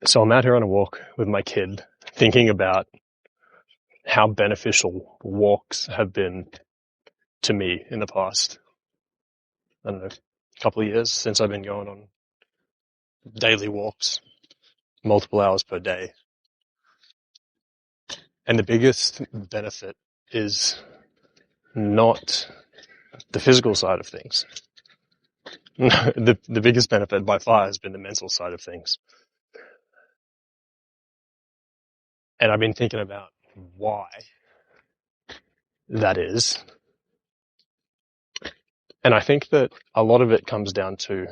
So I'm out here on a walk with my kid, thinking about how beneficial walks have been to me in the past, I don't know, couple of years since I've been going on daily walks, multiple hours per day. And the biggest benefit is not the physical side of things. The biggest benefit by far has been the mental side of things. And I've been thinking about why that is. And I think that a lot of it comes down to,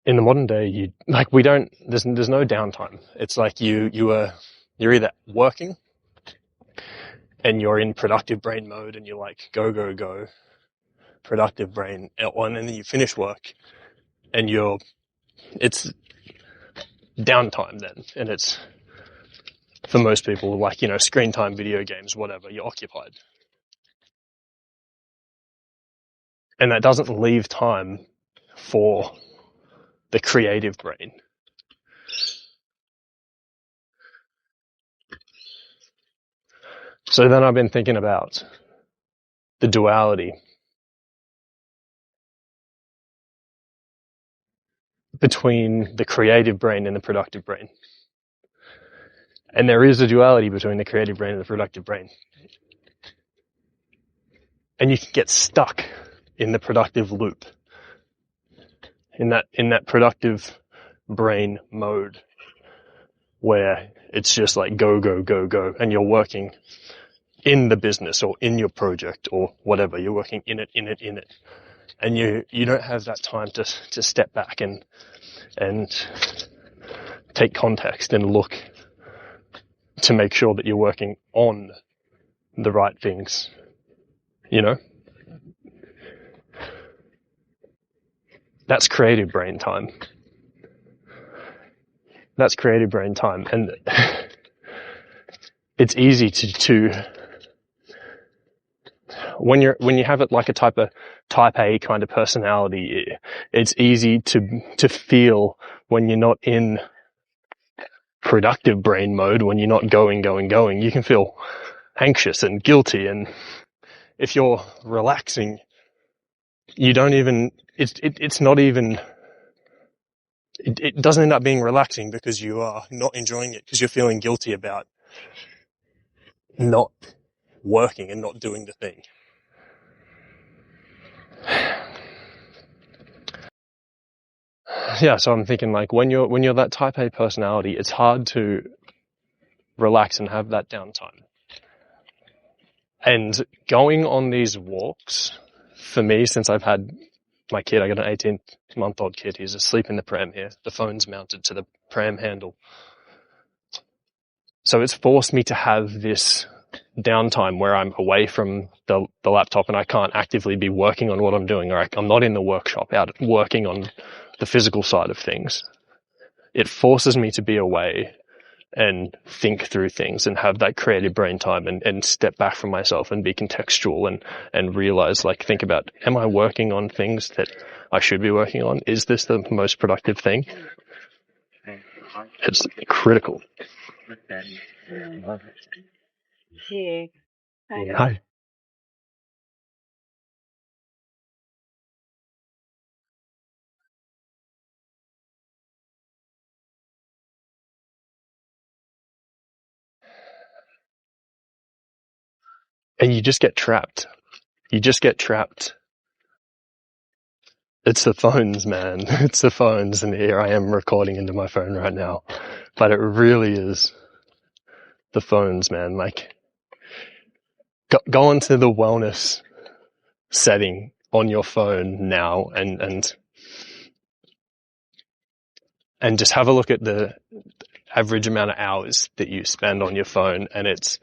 in the modern day, there's no downtime. It's like you're either working and you're in productive brain mode and you're like, go, go, go, productive brain, and then you finish work and it's downtime then. And it's, for most people, like, screen time, video games, whatever, you're occupied. And that doesn't leave time for the creative brain. So then I've been thinking about the duality between the creative brain and the productive brain. And there is a duality between the creative brain and the productive brain. And you can get stuck in the productive loop, in that productive brain mode where it's just like go, go, go, go, and you're working in the business or in your project or whatever. You're working in it. And you don't have that time to step back and take context and look to make sure that you're working on the right things, That's creative brain time. And it's easy to when you have it like a type A kind of personality, it's easy to feel when you're not in productive brain mode, when you're not going, you can feel anxious and guilty. And if you're relaxing, you don't even, it's not even, it doesn't end up being relaxing because you are not enjoying it because you're feeling guilty about not working and not doing the thing. Yeah, so I'm thinking like when you're that type A personality, it's hard to relax and have that downtime. And going on these walks, for me, since I've had my kid, I got an 18-month-old kid, he's asleep in the pram here. The phone's mounted to the pram handle. So it's forced me to have this downtime where I'm away from the laptop and I can't actively be working on what I'm doing, or I'm not in the workshop out working on the physical side of things. It forces me to be away and think through things and have that creative brain time and step back from myself and be contextual and realize, like, think about, am I working on things that I should be working on? Is this the most productive thing? It's critical. Hi. And you just get trapped. It's the phones, man. It's the phones. And here I am recording into my phone right now. But it really is the phones, man. Like, go into the wellness setting on your phone now and just have a look at the average amount of hours that you spend on your phone. And it's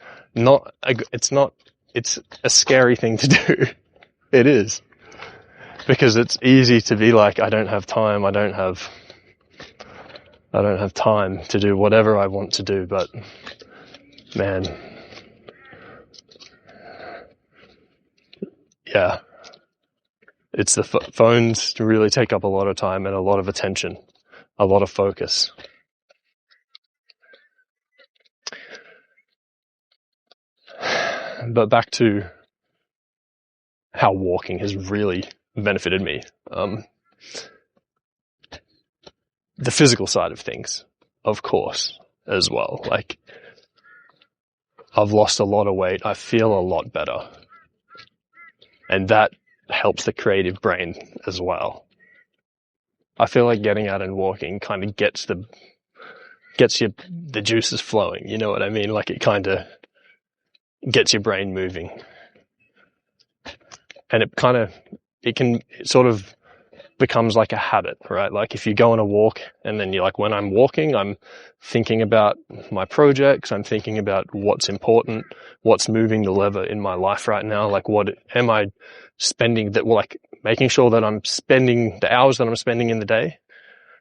a scary thing to do. It is. Because it's easy to be like, I don't have time to do whatever I want to do, but man, yeah, it's the phones really take up a lot of time and a lot of attention. a lot of focus. But back to how walking has really benefited me. The physical side of things, of course, as well. Like, I've lost a lot of weight. I feel a lot better. And that helps the creative brain as well. I feel like getting out and walking kind of gets the juices flowing. You know what I mean? Like, it kind of gets your brain moving. And it sort of becomes like a habit, right? Like, if you go on a walk and then you're like, when I'm walking, I'm thinking about my projects. I'm thinking about what's important, what's moving the lever in my life right now. Like, what am I spending that, like, making sure that I'm spending the hours that I'm spending in the day,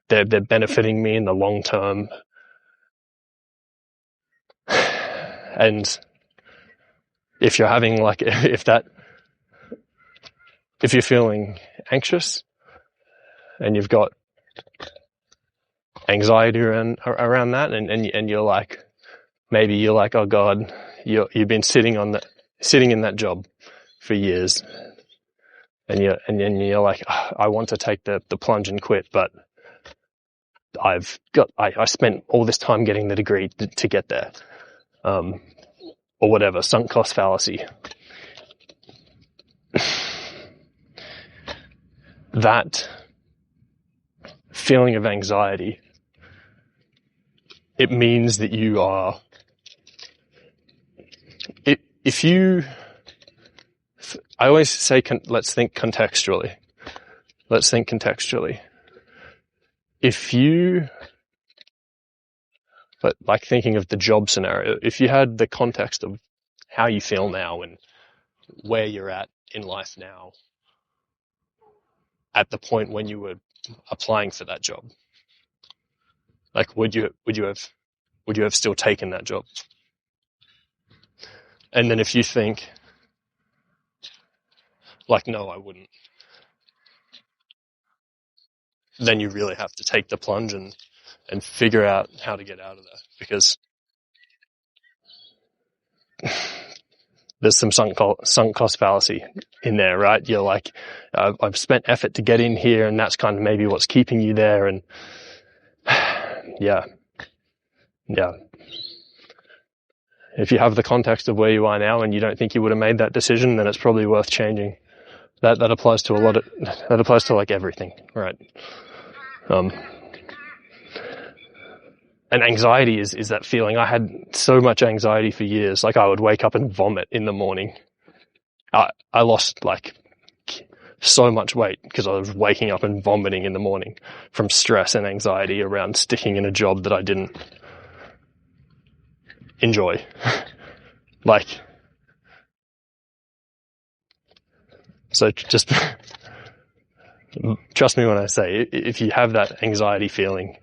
they're benefiting me in the long term. And if you're having like, if you're feeling anxious and you've got anxiety around that, and you're like, maybe you're like, oh God, you've been sitting in that job for years, and you're like, oh, I want to take the plunge and quit, but I spent all this time getting the degree to get there, or whatever, sunk cost fallacy. That feeling of anxiety, it means that you are, I always say, let's think contextually. But like, thinking of the job scenario, if you had the context of how you feel now and where you're at in life now, at the point when you were applying for that job, like, would you have still taken that job? And then if you think, like, no, I wouldn't, then you really have to take the plunge and figure out how to get out of there, because there's some sunk cost fallacy in there, right? You're like, I've spent effort to get in here, and that's kind of maybe what's keeping you there. And yeah. If you have the context of where you are now and you don't think you would have made that decision, then it's probably worth changing. That applies to like everything, right? And anxiety is that feeling. I had so much anxiety for years. Like, I would wake up and vomit in the morning. I lost like so much weight because I was waking up and vomiting in the morning from stress and anxiety around sticking in a job that I didn't enjoy. Like, so just trust me when I say, if you have that anxiety feeling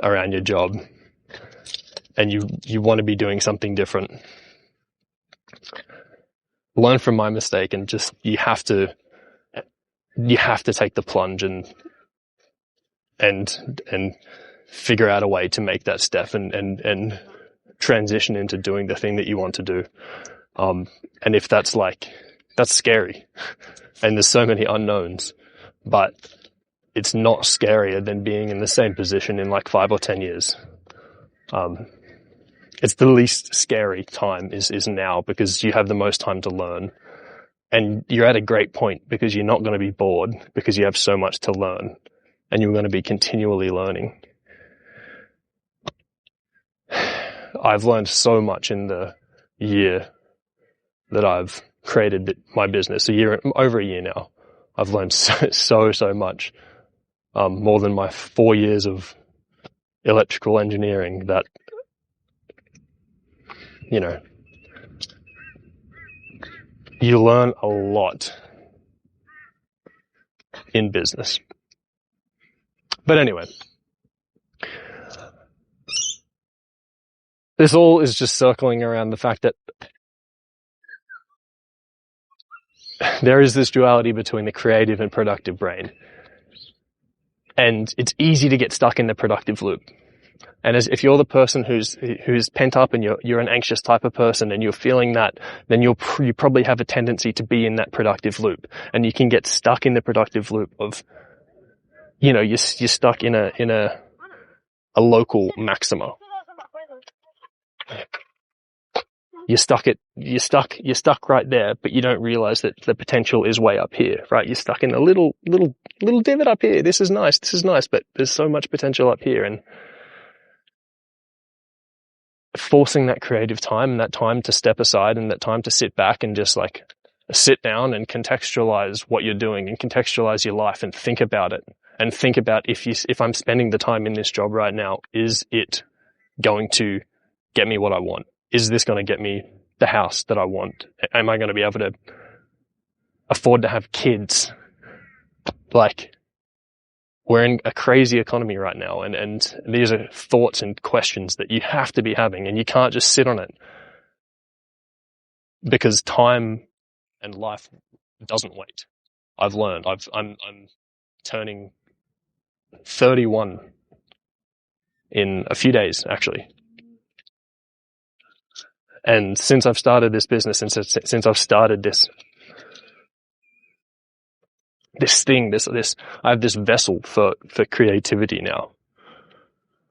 around your job and you want to be doing something different, learn from my mistake, and just you have to take the plunge and figure out a way to make that step and transition into doing the thing that you want to do. And if that's scary, and there's so many unknowns, but it's not scarier than being in the same position in like 5 or 10 years. It's the least scary time is now, because you have the most time to learn, and you're at a great point because you're not going to be bored, because you have so much to learn and you're going to be continually learning. I've learned so much in the year that I've created my business, over a year now. I've learned so much, more than my 4 years of electrical engineering, that, you know, you learn a lot in business. But anyway, this all is just circling around the fact that there is this duality between the creative and productive brain. And it's easy to get stuck in the productive loop. And if you're the person who's pent up and you're an anxious type of person and you're feeling that, then you probably have a tendency to be in that productive loop, and you can get stuck in the productive loop of, you're stuck in a local maxima. You're stuck right there, but you don't realize that the potential is way up here, right? You're stuck in a little divot up here. This is nice, but there's so much potential up here. And forcing that creative time and that time to step aside and that time to sit back and just like sit down and contextualize what you're doing and contextualize your life and think about it, and think about if I'm spending the time in this job right now, is it going to get me what I want? Is this going to get me the house that I want? Am I going to be able to afford to have kids? Like, we're in a crazy economy right now, and these are thoughts and questions that you have to be having, and you can't just sit on it, because time and life doesn't wait. I've learned. I'm turning 31 in a few days, actually. And since I've started this business, and since I've started this thing, I have this vessel for creativity now.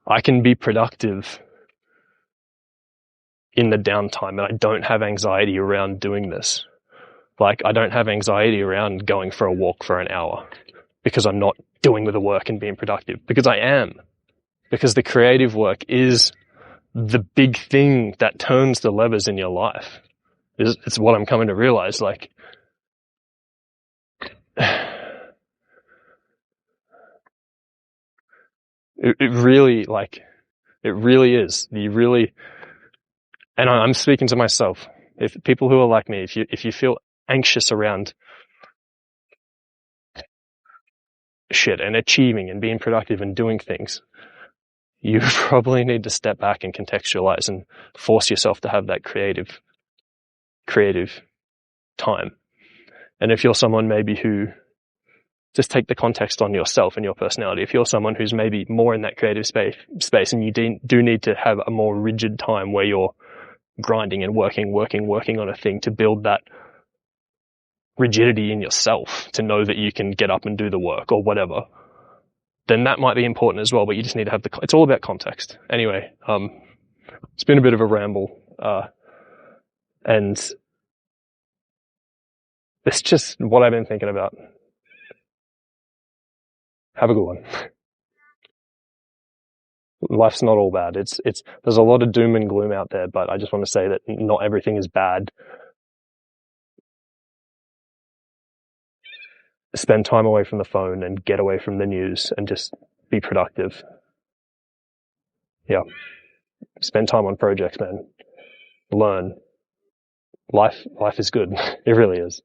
I can be productive in the downtime, and I don't have anxiety around doing this. Like, I don't have anxiety around going for a walk for an hour because I'm not doing the work and being productive, because I am. Because the creative work is the big thing that turns the levers in your life. It's what I'm coming to realize. Like, it really is. And I'm speaking to myself. If people who are like me, if you feel anxious around shit and achieving and being productive and doing things, you probably need to step back and contextualize and force yourself to have that creative time. And if you're someone maybe who, just take the context on yourself and your personality. If you're someone who's maybe more in that creative space and you do need to have a more rigid time where you're grinding and working on a thing to build that rigidity in yourself, to know that you can get up and do the work or whatever, then that might be important as well. But you just need to have it's all about context. Anyway, it's been a bit of a ramble, and it's just what I've been thinking about. Have a good one. Life's not all bad. There's a lot of doom and gloom out there, but I just want to say that not everything is bad. Spend time away from the phone and get away from the news and just be productive. Yeah. Spend time on projects, man. Learn. Life is good. It really is.